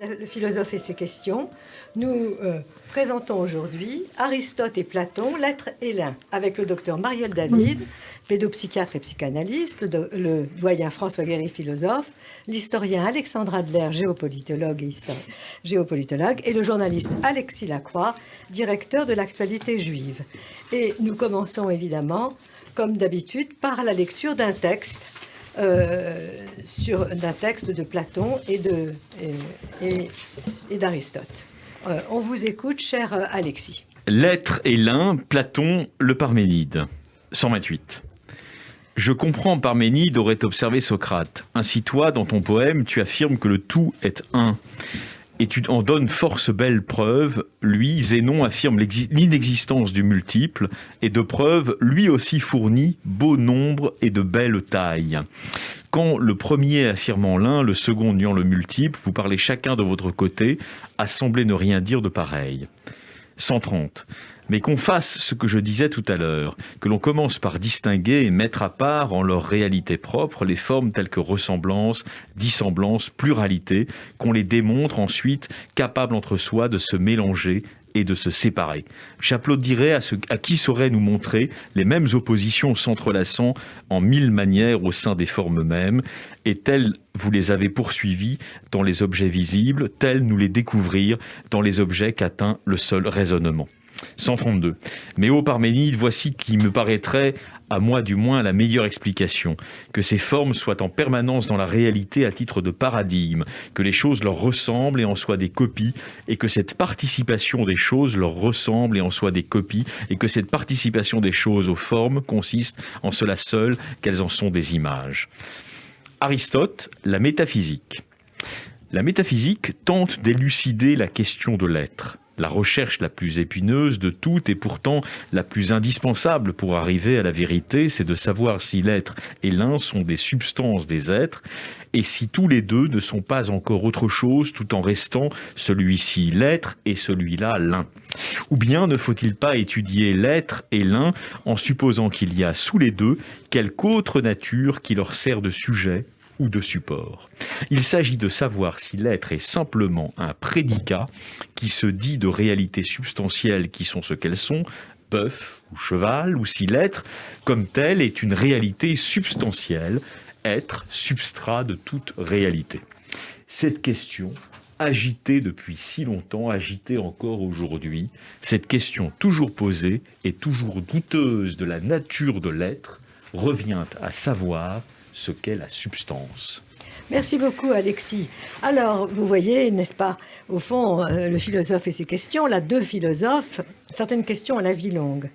Le philosophe et ses questions. Nous présentons aujourd'hui Aristote et Platon, l'être et l'un, avec le docteur Marielle David, pédopsychiatre et psychanalyste, le doyen François Guéry, philosophe, l'historien Alexandre Adler, géopolitologue et le journaliste Alexis Lacroix, directeur de l'actualité juive. Et nous commençons évidemment, comme d'habitude, par la lecture d'un texte d'un texte de Platon et d'Aristote. On vous écoute, cher Alexis. L'être et l'un, Platon, le Parménide. 128. Je comprends, Parménide aurait observé Socrate. Ainsi toi, dans ton poème, tu affirmes que le tout est un. Et tu en donnes force belle preuve. Lui, Zénon, affirme l'inexistence du multiple, et de preuves, lui aussi fournit beau nombre et de belle taille. Quand le premier affirmant l'un, le second niant le multiple, vous parlez chacun de votre côté, à sembler ne rien dire de pareil. 130. Mais qu'on fasse ce que je disais tout à l'heure, que l'on commence par distinguer et mettre à part en leur réalité propre les formes telles que ressemblance, dissemblance, pluralité, qu'on les démontre ensuite capables entre soi de se mélanger et de se séparer. J'applaudirais à qui saurait nous montrer les mêmes oppositions s'entrelaçant en mille manières au sein des formes mêmes, et telles vous les avez poursuivies dans les objets visibles, telles nous les découvrir dans les objets qu'atteint le seul raisonnement. 132. Mais ô Parménide, voici qui me paraîtrait, à moi du moins, la meilleure explication. Que ces formes soient en permanence dans la réalité à titre de paradigme, que les choses leur ressemblent et en soient des copies, et que cette participation des choses leur ressemble et en soit des copies, et que cette participation des choses aux formes consiste en cela seul qu'elles en sont des images. Aristote, la métaphysique. La métaphysique tente d'élucider la question de l'être. La recherche la plus épineuse de toutes et pourtant la plus indispensable pour arriver à la vérité, c'est de savoir si l'être et l'un sont des substances des êtres et si tous les deux ne sont pas encore autre chose tout en restant celui-ci l'être et celui-là l'un. Ou bien ne faut-il pas étudier l'être et l'un en supposant qu'il y a sous les deux quelque autre nature qui leur sert de sujet ou de support. Il s'agit de savoir si l'être est simplement un prédicat qui se dit de réalités substantielles qui sont ce qu'elles sont, bœuf ou cheval, ou si l'être, comme tel, est une réalité substantielle, être, substrat de toute réalité. Cette question, agitée depuis si longtemps, agitée encore aujourd'hui, cette question toujours posée et toujours douteuse de la nature de l'être, revient à savoir ce qu'est la substance. Merci beaucoup, Alexis. Alors, vous voyez, n'est-ce pas, au fond, le philosophe et ses questions, là, deux philosophes, certaines questions à la vie longue.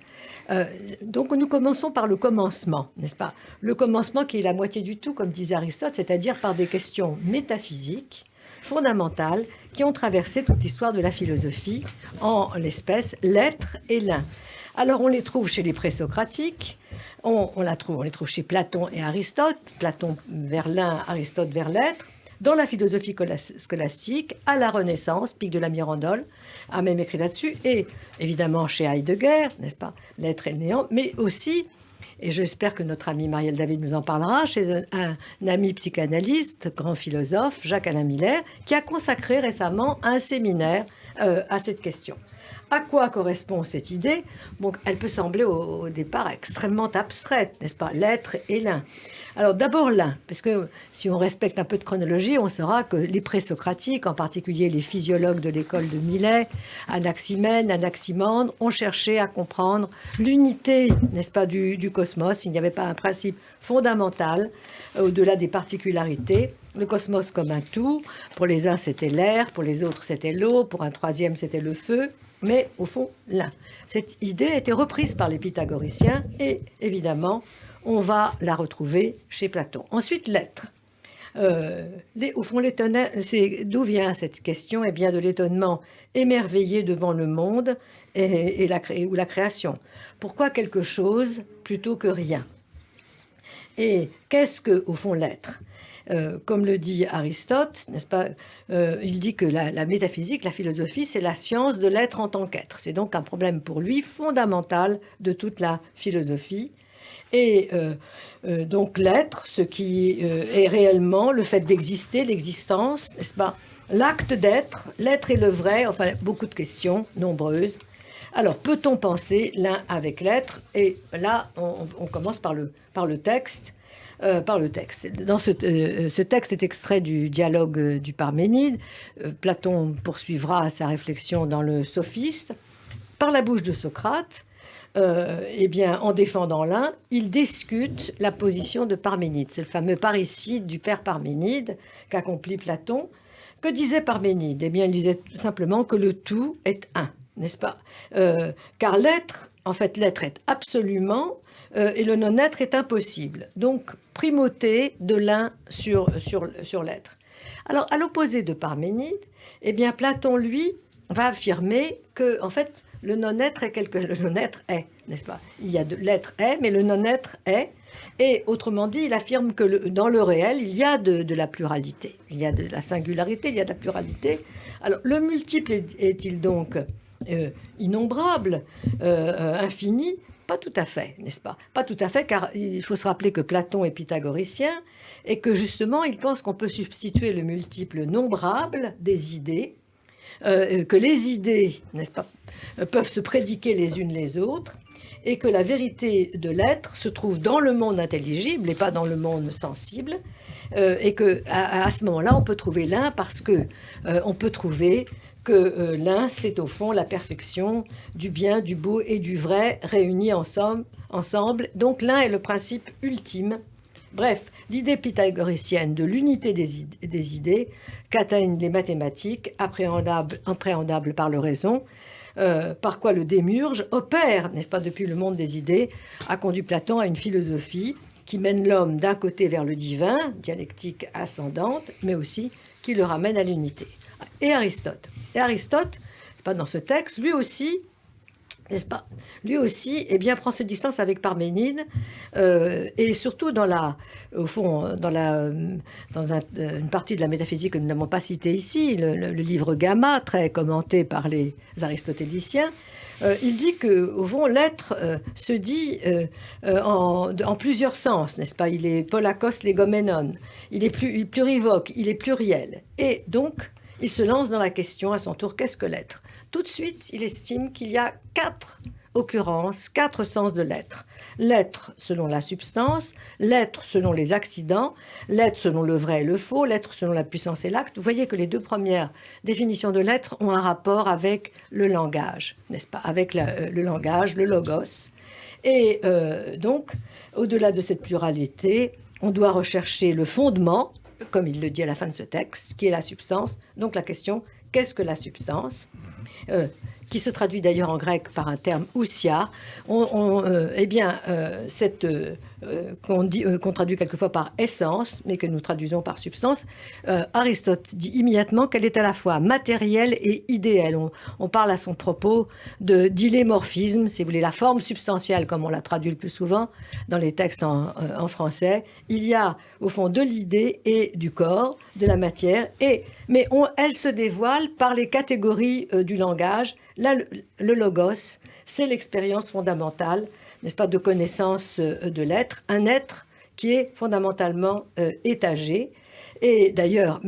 Donc, nous commençons par le commencement, n'est-ce pas? Le commencement qui est la moitié du tout, comme disait Aristote, c'est-à-dire par des questions métaphysiques, fondamentales, qui ont traversé toute l'histoire de la philosophie, en l'espèce, l'être et l'un. Alors, on les trouve chez les présocratiques, on les trouve chez Platon et Aristote, Platon vers l'un, Aristote vers l'être, dans la philosophie scolastique, à la Renaissance, Pic de la Mirandole a même écrit là-dessus, et évidemment chez Heidegger, n'est-ce pas, l'être et le néant, mais aussi, et j'espère que notre ami Marielle David nous en parlera, chez un ami psychanalyste, grand philosophe, Jacques-Alain Miller, qui a consacré récemment un séminaire à cette question. À quoi correspond cette idée? Bon, elle peut sembler au départ extrêmement abstraite, n'est-ce pas? L'être et l'un. Alors d'abord l'un, parce que si on respecte un peu de chronologie, on saura que les présocratiques, en particulier les physiologues de l'école de Milet, Anaximène, Anaximandre, ont cherché à comprendre l'unité, n'est-ce pas, du cosmos. Il n'y avait pas un principe fondamental au-delà des particularités. Le cosmos comme un tout. Pour les uns, c'était l'air, pour les autres, c'était l'eau, pour un troisième, c'était le feu. Mais au fond, l'un. Cette idée a été reprise par les pythagoriciens et évidemment, on va la retrouver chez Platon. Ensuite, l'être. Au fond, d'où vient cette question? Eh bien, de l'étonnement émerveillé devant le monde ou la création. Pourquoi quelque chose plutôt que rien? Et qu'est-ce que, au fond, l'être? Comme le dit Aristote, n'est-ce pas, il dit que la métaphysique, la philosophie, c'est la science de l'être en tant qu'être. C'est donc un problème pour lui fondamental de toute la philosophie. Et donc l'être, ce qui est réellement le fait d'exister, l'existence, n'est-ce pas, l'acte d'être, l'être et le vrai, enfin beaucoup de questions, nombreuses. Alors, peut-on penser l'un avec l'être? Et là, on commence par le texte. Ce texte est extrait du dialogue du Parménide. Platon poursuivra sa réflexion dans le Sophiste. Par la bouche de Socrate, eh bien, en défendant l'un, il discute la position de Parménide. C'est le fameux parricide du père Parménide qu'accomplit Platon. Que disait Parménide? Eh bien, il disait tout simplement que le tout est un, n'est-ce pas? Car l'être, en fait, l'être est absolument et le non-être est impossible. Donc, primauté de l'un sur l'être. Alors, à l'opposé de Parménide, eh bien, Platon, lui, va affirmer que, en fait, le non-être le non-être est, n'est-ce pas? Il y a l'être est, mais le non-être est. Et autrement dit, il affirme que dans le réel, il y a de la pluralité. Il y a de la singularité, il y a de la pluralité. Alors, le multiple est-il donc innombrable, infini? Pas tout à fait, n'est-ce pas? Pas tout à fait, car il faut se rappeler que Platon est pythagoricien et que justement, il pense qu'on peut substituer le multiple nombrable des idées, que les idées, n'est-ce pas, peuvent se prédiquer les unes les autres, et que la vérité de l'être se trouve dans le monde intelligible et pas dans le monde sensible, et que à ce moment-là, on peut trouver l'un parce que on peut trouver que l'un, c'est au fond la perfection du bien, du beau et du vrai réunis ensemble. Donc l'un est le principe ultime. Bref, l'idée pythagoricienne de l'unité des idées qu'atteignent les mathématiques, appréhendable par le raison, par quoi le démiurge opère, n'est-ce pas, depuis le monde des idées, a conduit Platon à une philosophie qui mène l'homme d'un côté vers le divin, dialectique ascendante, mais aussi qui le ramène à l'unité. Et Aristote, pas dans ce texte, lui aussi, n'est-ce pas? Lui aussi, eh bien, prend ses distances avec Parménide, et surtout au fond, une partie de la métaphysique que nous n'avons pas citée ici, le livre Gamma, très commenté par les aristotéliciens. Il dit que, au fond, l'être se dit en plusieurs sens, n'est-ce pas? Il est polakos legomenon, il est plurivoque, il est pluriel, et donc il se lance dans la question à son tour, qu'est-ce que l'être? Tout de suite, il estime qu'il y a 4 occurrences, 4 sens de l'être. L'être selon la substance, l'être selon les accidents, l'être selon le vrai et le faux, l'être selon la puissance et l'acte. Vous voyez que les deux premières définitions de l'être ont un rapport avec le langage, n'est-ce pas? Avec le langage, le logos. Et donc, au-delà de cette pluralité, on doit rechercher le fondement, comme il le dit à la fin de ce texte, qui est la substance. Donc la question, qu'est-ce que la substance? Qui se traduit d'ailleurs en grec par un terme ousia. Qu'on traduit quelquefois par essence, mais que nous traduisons par substance. Aristote dit immédiatement qu'elle est à la fois matérielle et idéale. On parle à son propos d'illémorphisme, si vous voulez, la forme substantielle, comme on la traduit le plus souvent dans les textes en français. Il y a au fond de l'idée et du corps, de la matière, mais elle se dévoile par les catégories du langage. Là, le logos, c'est l'expérience fondamentale, n'est-ce pas, de connaissance de l'être, un être qui est fondamentalement étagé. Et d'ailleurs,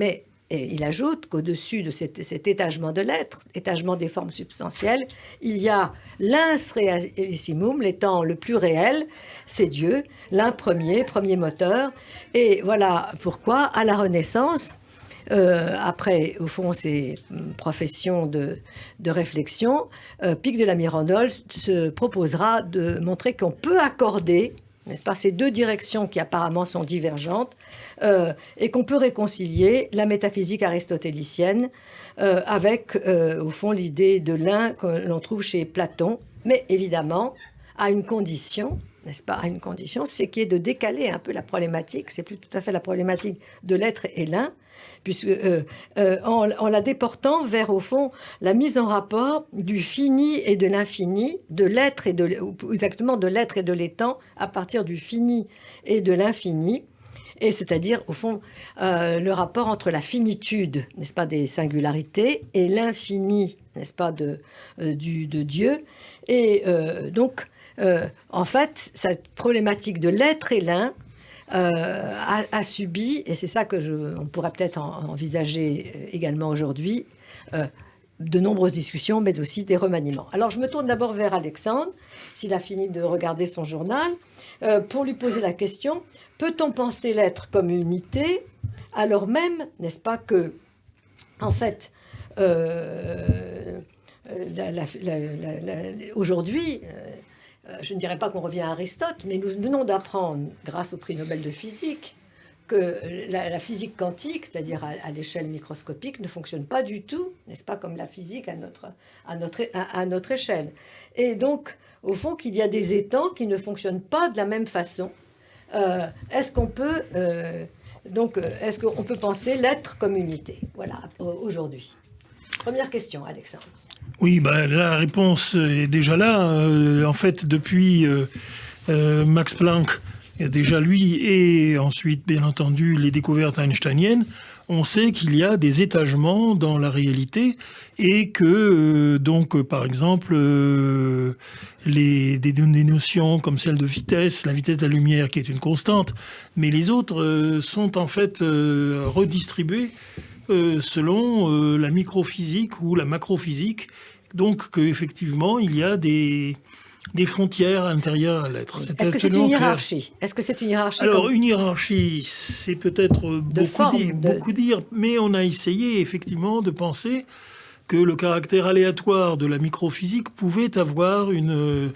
il ajoute qu'au-dessus de cet étagement de l'être, étagement des formes substantielles, il y a l'ins realissimum, l'étant le plus réel, c'est Dieu, l'un premier moteur. Et voilà pourquoi, à la Renaissance, après, au fond, ces professions de réflexion, Pic de la Mirandole se proposera de montrer qu'on peut accorder, n'est-ce pas, ces deux directions qui apparemment sont divergentes, et qu'on peut réconcilier la métaphysique aristotélicienne avec, au fond, l'idée de l'un que l'on trouve chez Platon, mais évidemment à une condition, n'est-ce pas, à une condition, c'est qui est de décaler un peu la problématique, c'est plus tout à fait la problématique de l'être et l'un, puisque en la déportant vers, au fond, la mise en rapport du fini et de l'infini, de l'être ou exactement de l'être et de l'étant, à partir du fini et de l'infini, et c'est-à-dire, au fond, le rapport entre la finitude, n'est-ce pas, des singularités, et l'infini, n'est-ce pas, de Dieu. Et donc, en fait, cette problématique de l'être et l'un a subi, et c'est ça on pourrait peut-être envisager également aujourd'hui, de nombreuses discussions, mais aussi des remaniements. Alors je me tourne d'abord vers Alexandre, s'il a fini de regarder son journal, pour lui poser la question, peut-on penser l'être comme unité, alors même, n'est-ce pas, que, en fait, aujourd'hui, je ne dirais pas qu'on revient à Aristote, mais nous venons d'apprendre, grâce au prix Nobel de physique, que la physique quantique, c'est-à-dire à l'échelle microscopique, ne fonctionne pas du tout, n'est-ce pas, comme la physique à notre échelle. Et donc, au fond, qu'il y a des étangs qui ne fonctionnent pas de la même façon. Est-ce qu'on peut penser l'être comme unité? Voilà, aujourd'hui. Première question, Alexandre. Oui, la réponse est déjà là. En fait, depuis Max Planck, déjà lui, et ensuite, bien entendu, les découvertes einsteiniennes, on sait qu'il y a des étagements dans la réalité et que, par exemple, des notions comme celle de vitesse, la vitesse de la lumière qui est une constante, mais les autres sont en fait redistribuées selon la microphysique ou la macrophysique. Donc, qu'effectivement, il y a des frontières intérieures à l'être. Est-ce que c'est une hiérarchie? Est-ce que c'est une hiérarchie? Alors, une hiérarchie, c'est peut-être beaucoup dire, mais on a essayé effectivement de penser que le caractère aléatoire de la microphysique pouvait avoir une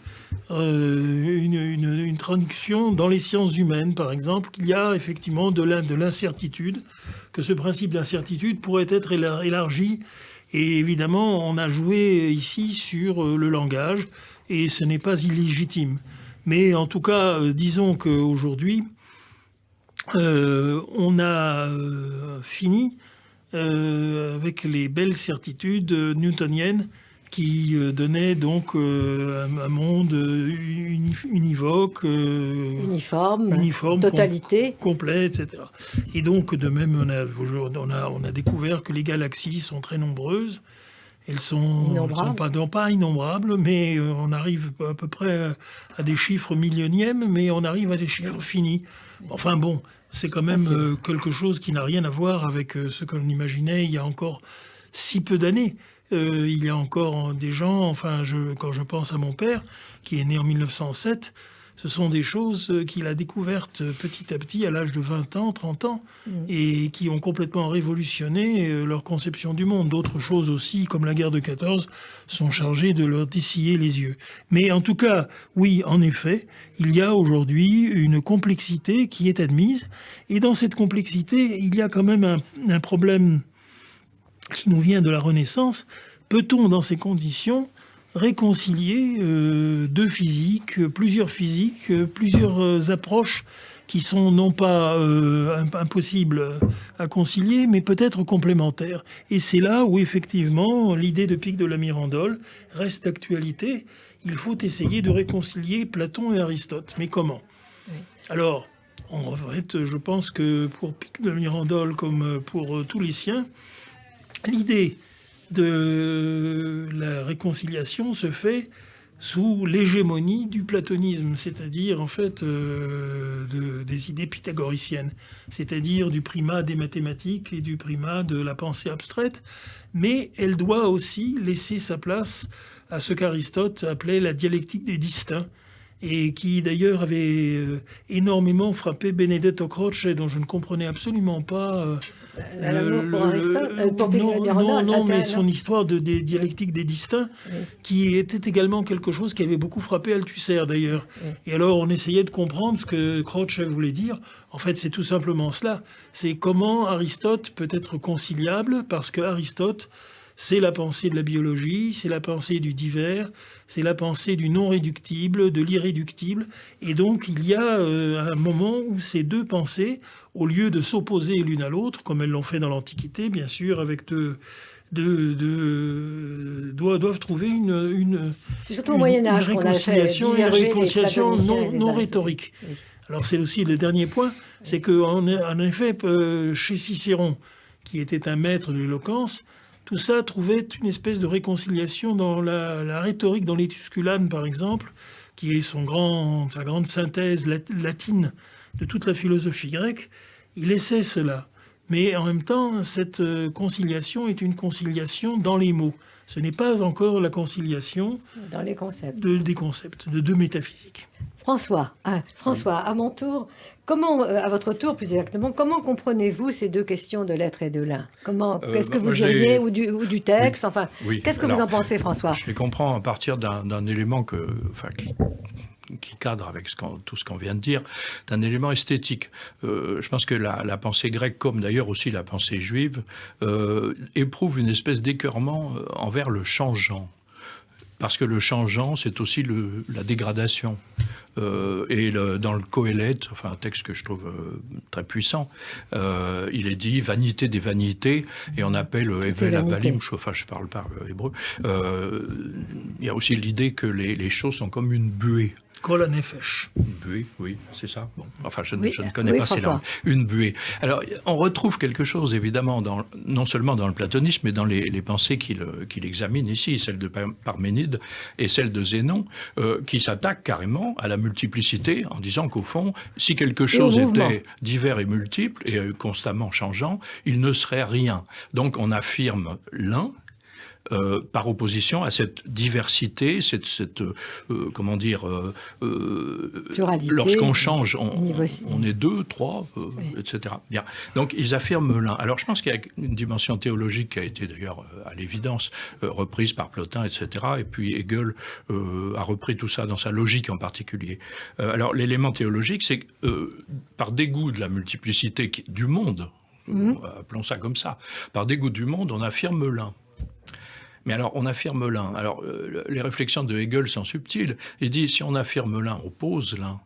traduction dans les sciences humaines, par exemple, qu'il y a effectivement de l'incertitude, que ce principe d'incertitude pourrait être élargi. Et évidemment, on a joué ici sur le langage, et ce n'est pas illégitime. Mais en tout cas, disons qu'aujourd'hui, on a fini avec les belles certitudes newtoniennes qui donnaient donc un monde univoque, uniforme, totalité, complet, etc. Et donc, de même, on a découvert que les galaxies sont très nombreuses. Elles sont pas innombrables, mais on arrive à peu près à des chiffres millionièmes, mais on arrive à des chiffres finis. Enfin bon, c'est quand même quelque chose qui n'a rien à voir avec ce qu'on imaginait il y a encore si peu d'années. Il y a encore des gens, quand je pense à mon père, qui est né en 1907, ce sont des choses qu'il a découvertes petit à petit à l'âge de 20 ans, 30 ans, et qui ont complètement révolutionné leur conception du monde. D'autres choses aussi, comme la guerre de 14, sont chargées de leur dessiller les yeux. Mais en tout cas, oui, en effet, il y a aujourd'hui une complexité qui est admise, et dans cette complexité, il y a quand même un problème qui nous vient de la Renaissance. Peut-on, dans ces conditions, réconcilier plusieurs approches qui sont non pas impossibles à concilier, mais peut-être complémentaires. Et c'est là où, effectivement, l'idée de Pic de la Mirandole reste d'actualité. Il faut essayer de réconcilier Platon et Aristote. Mais comment? Alors, en fait, je pense que pour Pic de la Mirandole, comme pour tous les siens, l'idée de la réconciliation se fait sous l'hégémonie du platonisme, c'est-à-dire en fait des idées pythagoriciennes, c'est-à-dire du primat des mathématiques et du primat de la pensée abstraite, mais elle doit aussi laisser sa place à ce qu'Aristote appelait la dialectique des distincts, et qui d'ailleurs avait énormément frappé Benedetto Croce, dont je ne comprenais absolument pas mais son histoire des dialectiques des distincts, qui était également quelque chose qui avait beaucoup frappé Althusser d'ailleurs. Et alors on essayait de comprendre ce que Croce voulait dire. En fait, c'est tout simplement cela. C'est comment Aristote peut être conciliable, parce que Aristote, c'est la pensée de la biologie, c'est la pensée du divers, c'est la pensée du non-réductible, de l'irréductible. Et donc, il y a un moment où ces deux pensées, au lieu de s'opposer l'une à l'autre, comme elles l'ont fait dans l'Antiquité, bien sûr, avec doivent trouver une réconciliation, une réconciliation non rhétorique. Oui. Alors, c'est aussi le dernier point, c'est qu'en effet, chez Cicéron, qui était un maître de l'éloquence, tout ça trouvait une espèce de réconciliation dans la rhétorique, dans l'Étusculane, par exemple, qui est sa grande synthèse latine de toute la philosophie grecque, il essaie cela. Mais en même temps, cette conciliation est une conciliation dans les mots. Ce n'est pas encore la conciliation dans les concepts. Des concepts, de deux métaphysiques. François, à mon tour, à votre tour plus exactement, comment comprenez-vous ces deux questions de l'être et de l'un? Qu'est-ce que vous diriez, ou du texte, qu'est-ce que vous en pensez, François? Je les comprends à partir d'un élément qui cadre avec tout ce qu'on vient de dire, d'un élément esthétique. Je pense que la pensée grecque, comme d'ailleurs aussi la pensée juive, éprouve une espèce d'écœurement envers le changeant. Parce que le changeant, c'est aussi la dégradation. Dans le Qoélète, un texte que je trouve très puissant, il est dit « vanité des vanités » et on appelle « Evel Avalim », je parle pas hébreu. Il y a aussi l'idée que les choses sont comme une buée. Kol hanefesh. Une buée, oui, c'est ça. Bon, je ne connais pas ces langues. Une buée. Alors, on retrouve quelque chose, évidemment, non seulement dans le platonisme, mais dans les pensées qu'il examine ici, celle de Parménide et celle de Zénon, qui s'attaquent carrément à la multiplicité, en disant qu'au fond, si quelque chose était divers et multiple, et constamment changeant, il ne serait rien. Donc, on affirme l'un, par opposition à cette diversité, comment dire, lorsqu'on change, on est deux, trois, etc. Bien. Donc ils affirment l'un. Alors je pense qu'il y a une dimension théologique qui a été d'ailleurs à l'évidence reprise par Plotin, etc. Et puis Hegel a repris tout ça dans sa logique en particulier. Alors l'élément théologique, c'est que par dégoût de la multiplicité du monde, appelons ça comme ça, par dégoût du monde, on affirme l'un. Mais alors, on affirme l'un. Alors, les réflexions de Hegel sont subtiles. Il dit, si on affirme l'un, on pose l'un.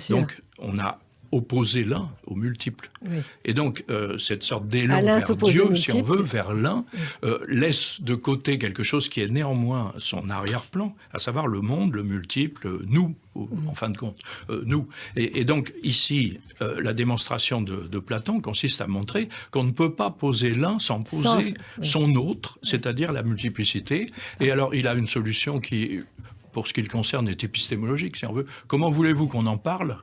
Donc, on a opposé l'un au multiple. Oui. Et donc, cette sorte d'élan vers Dieu, si on veut, vers l'un, laisse de côté quelque chose qui est néanmoins son arrière-plan, à savoir le monde, le multiple, nous, en fin de compte, nous. Et donc, ici, la démonstration de Platon consiste à montrer qu'on ne peut pas poser l'un sans poser son autre, c'est-à-dire la multiplicité. Et alors, il a une solution qui, pour ce qui le concerne, est épistémologique, si on veut. Comment voulez-vous qu'on en parle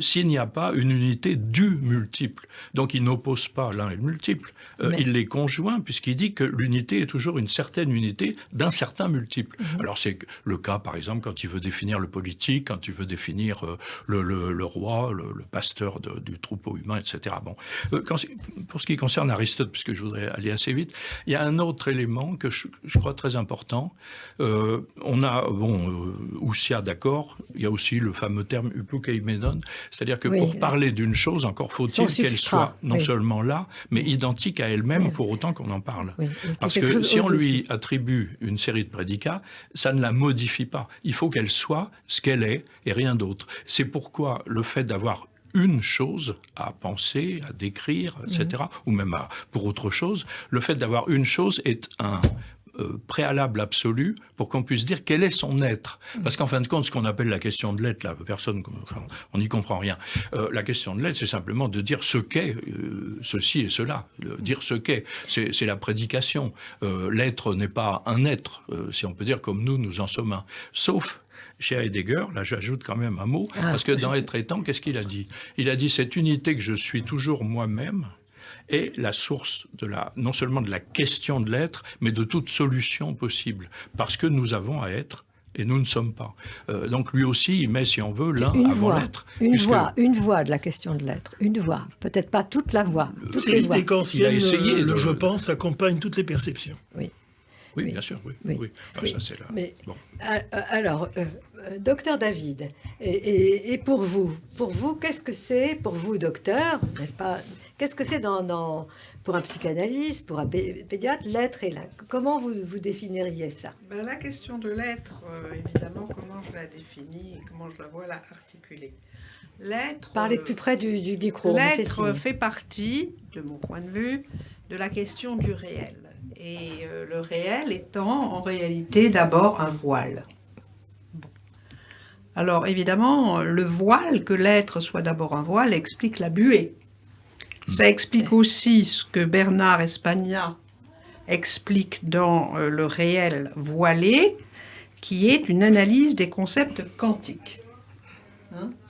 s'il n'y a pas une unité du multiple? Donc, il n'oppose pas l'un et le multiple. Il les conjoint, puisqu'il dit que l'unité est toujours une certaine unité d'un certain multiple. Alors, c'est le cas, par exemple, quand il veut définir le politique, quand il veut définir le roi, le pasteur du troupeau humain, etc. Bon. Pour ce qui concerne Aristote, puisque je voudrais aller assez vite, il y a un autre élément que je crois très important. On a Houssia, d'accord, il y a aussi le fameux terme hypokeimenon, c'est-à-dire que pour parler d'une chose, encore faut-il qu'elle soit non seulement là, mais identique à elle-même pour autant qu'on en parle. Parce que si on lui attribue une série de prédicats, ça ne la modifie pas. Il faut qu'elle soit ce qu'elle est et rien d'autre. C'est pourquoi le fait d'avoir une chose à penser, à décrire, etc., ou même pour autre chose, le fait d'avoir une chose est un préalable absolu pour qu'on puisse dire quel est son être. Parce qu'en fin de compte, ce qu'on appelle la question de l'être, on n'y comprend rien. La question de l'être, c'est simplement de dire ce qu'est ceci et cela. Dire ce qu'est, c'est la prédication. L'être n'est pas un être, si on peut dire, comme nous en sommes un. Sauf chez Heidegger, là j'ajoute quand même un mot, parce que dans Être étant, qu'est-ce qu'il a dit? Il a dit cette unité que je suis toujours moi-même, est la source non seulement de la question de l'être, mais de toute solution possible. Parce que nous avons à être et nous ne sommes pas. Donc lui aussi, il met, si on veut, l'un avant l'être. Une voix de la question de l'être. Une voix. Peut-être pas toute la voix. C'est l'idée qu'ancienne, je pense, accompagne toutes les perceptions. Oui, bien sûr, oui. Ça, c'est là. Mais, bon. Alors, docteur David, et pour vous, qu'est-ce que c'est, pour vous, docteur, n'est-ce pas, qu'est-ce que c'est pour un psychanalyste, pour un pédiatre, l'être et l'un? Comment vous définiriez ça? La question de l'être, évidemment, comment je la définis et comment je la vois là articulée. L'être... Parlez plus près du micro. L'être fait partie, de mon point de vue, de la question du réel. Et le réel étant en réalité d'abord un voile. Bon. Alors évidemment, le voile, que l'être soit d'abord un voile, explique la buée. Ça explique aussi ce que Bernard Espagna explique dans le réel voilé, qui est une analyse des concepts quantiques.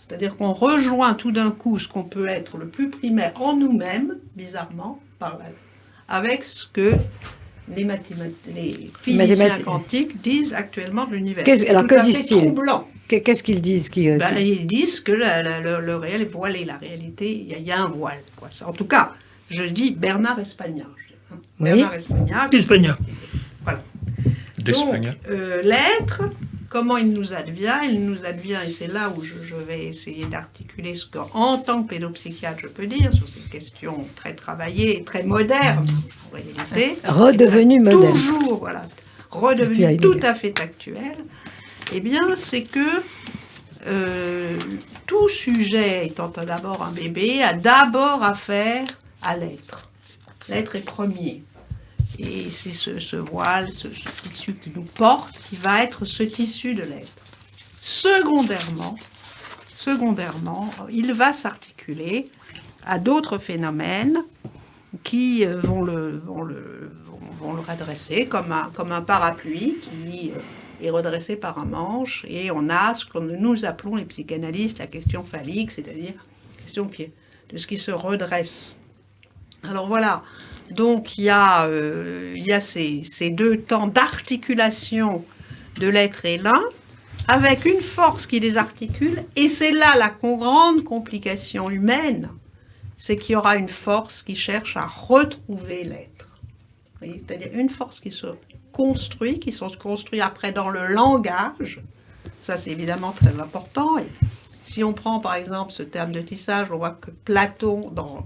C'est-à-dire qu'on rejoint tout d'un coup ce qu'on peut être le plus primaire en nous-mêmes, bizarrement, avec ce que les physiciens quantiques disent actuellement de l'univers. Alors que disent-ils ? Troublant. Qu'est-ce qu'ils disent Ils disent que le réel est voilé, la réalité, il y a un voile. Quoi. En tout cas, je dis Bernard Espagnat. Oui. Bernard Espagnat. Voilà. Donc, l'être, comment il nous advient, et c'est là où je vais essayer d'articuler ce qu'en tant que pédopsychiatre je peux dire sur ces questions très travaillées et très modernes, en réalité. Redevenu moderne. Toujours, voilà, redevenu tout à fait actuel. Eh bien, c'est que tout sujet, étant d'abord un bébé, a d'abord affaire à l'être. L'être est premier. Et c'est ce voile, ce tissu qui nous porte, qui va être ce tissu de l'être. Secondairement, il va s'articuler à d'autres phénomènes qui vont le redresser comme un parapluie qui est redressé par un manche, et on a ce que nous appelons les psychanalystes la question phallique, c'est-à-dire la question de ce qui se redresse. Alors voilà, donc il y a ces deux temps d'articulation de l'être et l'un, avec une force qui les articule, et c'est là la grande complication humaine, c'est qu'il y aura une force qui cherche à retrouver l'être. C'est-à-dire une force qui se construit, qui se construit après dans le langage. Ça, c'est évidemment très important. Et si on prend par exemple ce terme de tissage, on voit que Platon, dans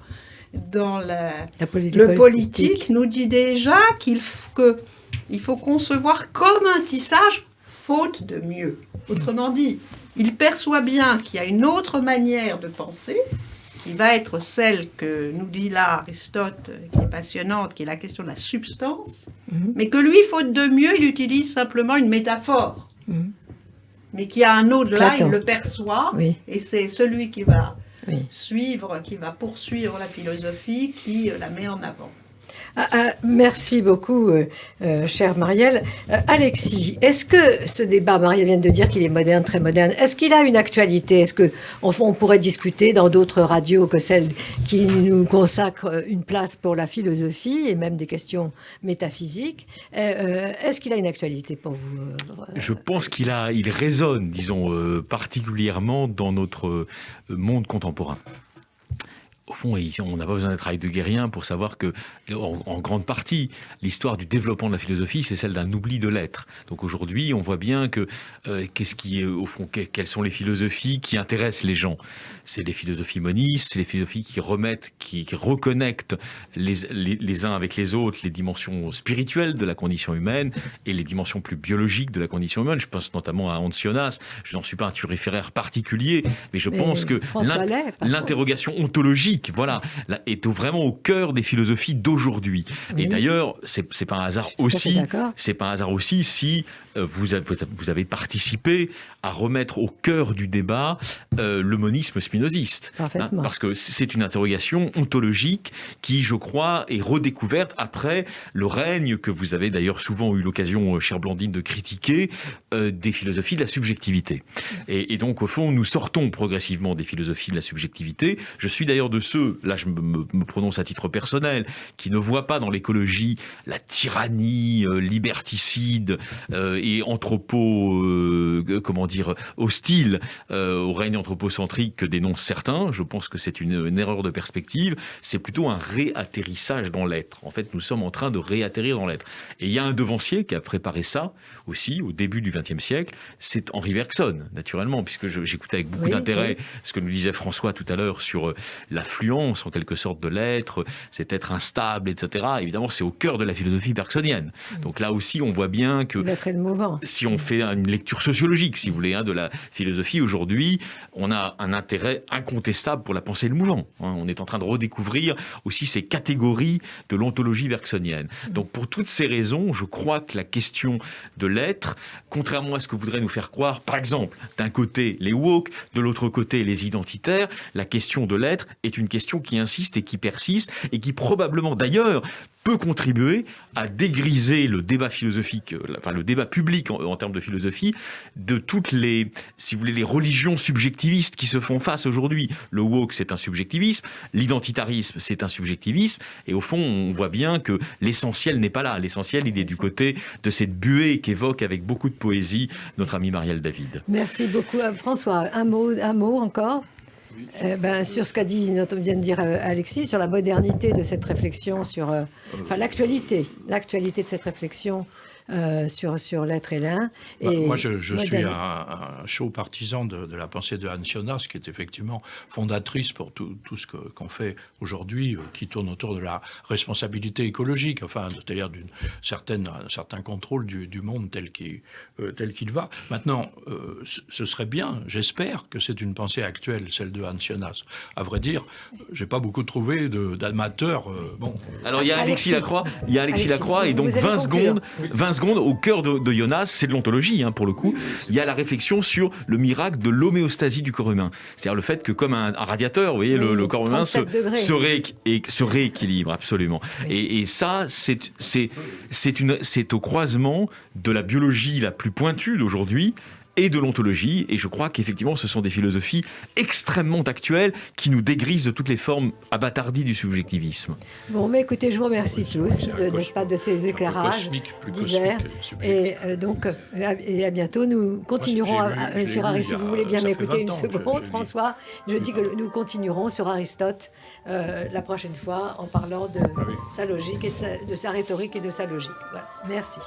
le politique, nous dit déjà qu'il faut concevoir comme un tissage, faute de mieux. Autrement dit, il perçoit bien qu'il y a une autre manière de penser, qui va être celle que nous dit là Aristote, qui est passionnante, qui est la question de la substance, mais que lui, faute de mieux, il utilise simplement une métaphore, mais qui a un au-delà, il le perçoit, et c'est celui qui va qui va poursuivre la philosophie, qui la met en avant. Merci beaucoup, chère Marielle. Alexis, est-ce que ce débat, Marielle vient de dire qu'il est moderne, très moderne, est-ce qu'il a une actualité ? Est-ce qu'on pourrait discuter dans d'autres radios que celles qui nous consacrent une place pour la philosophie et même des questions métaphysiques ? Est-ce qu'il a une actualité pour vous ? Je pense qu'il résonne, disons, particulièrement dans notre monde contemporain. Au fond, on n'a pas besoin d'être heideggérien pour savoir que, en grande partie, l'histoire du développement de la philosophie, c'est celle d'un oubli de l'être. Donc aujourd'hui, on voit bien que quelles sont les philosophies qui intéressent les gens ? C'est les philosophies monistes, c'est les philosophies qui reconnectent les uns avec les autres les dimensions spirituelles de la condition humaine et les dimensions plus biologiques de la condition humaine. Je pense notamment à Hans Jonas. Je n'en suis pas un turiféraire particulier, mais je pense que l'interrogation ontologique, est vraiment au cœur des philosophies d'aujourd'hui. Oui. Et d'ailleurs, c'est pas un hasard aussi. C'est pas un hasard aussi si vous avez participé à remettre au cœur du débat le monisme spinoziste. Parce que c'est une interrogation ontologique qui, je crois, est redécouverte après le règne que vous avez d'ailleurs souvent eu l'occasion, chère Blandine, de critiquer des philosophies de la subjectivité. Et donc, au fond, nous sortons progressivement des philosophies de la subjectivité. Je suis d'ailleurs de ceux, là je me prononce à titre personnel, qui ne voient pas dans l'écologie la tyrannie liberticide et hostile au règne anthropocentrique que dénoncent certains. Je pense que c'est une erreur de perspective. C'est plutôt un réatterrissage dans l'être. En fait, nous sommes en train de réatterrir dans l'être. Et il y a un devancier qui a préparé ça aussi au début du XXe siècle. C'est Henri Bergson, naturellement, puisque j'écoutais avec beaucoup d'intérêt ce que nous disait François tout à l'heure sur l'affluence en quelque sorte de l'être, cet être instable, etc. Évidemment, c'est au cœur de la philosophie bergsonienne. Donc là aussi, on voit bien que si on fait une lecture sociologique, si vous voulez, de la philosophie aujourd'hui, on a un intérêt incontestable pour la pensée et le mouvant. On est en train de redécouvrir aussi ces catégories de l'ontologie bergsonienne. Donc pour toutes ces raisons, je crois que la question de l'être, contrairement à ce que voudraient nous faire croire, par exemple, d'un côté les woke, de l'autre côté les identitaires, la question de l'être est une une question qui insiste et qui persiste et qui probablement d'ailleurs peut contribuer à dégriser le débat philosophique, enfin le débat public en termes de philosophie, de toutes les, si vous voulez, les religions subjectivistes qui se font face aujourd'hui. Le woke, c'est un subjectivisme, l'identitarisme, c'est un subjectivisme, et au fond, on voit bien que l'essentiel n'est pas là. L'essentiel, il est du côté de cette buée qu'évoque avec beaucoup de poésie notre ami Marielle David. Merci beaucoup, François. Un mot encore sur ce qu'a dit, vient de dire Alexis, sur la modernité de cette réflexion, sur l'actualité de cette réflexion sur l'être et l'un. Moi, je suis un chaud partisan de la pensée de Hans Jonas, qui est effectivement fondatrice pour tout ce qu'on fait aujourd'hui, qui tourne autour de la responsabilité écologique, enfin, c'est-à-dire un certain contrôle du monde tel qu'il va. Maintenant, ce serait bien, j'espère, que c'est une pensée actuelle, celle de Hans Jonas. À vrai dire, j'ai pas beaucoup trouvé d'amateurs. Alors, il y a Alexis Lacroix, et donc 20 secondes au cœur de Jonas, c'est de l'ontologie, pour le coup. Il y a la réflexion sur le miracle de l'homéostasie du corps humain. C'est-à-dire le fait que, comme un radiateur, vous voyez, le corps humain se rééquilibre, absolument. Oui. Et ça, c'est au croisement de la biologie la plus pointue d'aujourd'hui et de l'ontologie, et je crois qu'effectivement ce sont des philosophies extrêmement actuelles qui nous dégrisent de toutes les formes abattardies du subjectivisme. Bon, mais écoutez, je vous remercie tous, n'est-ce pas, de ces éclairages divers, et donc à bientôt. Nous continuerons sur Aristote. Si vous voulez bien m'écouter une seconde, François, je dis que nous continuerons sur Aristote la prochaine fois en parlant de sa logique, et de sa rhétorique et de sa logique. Voilà. Merci.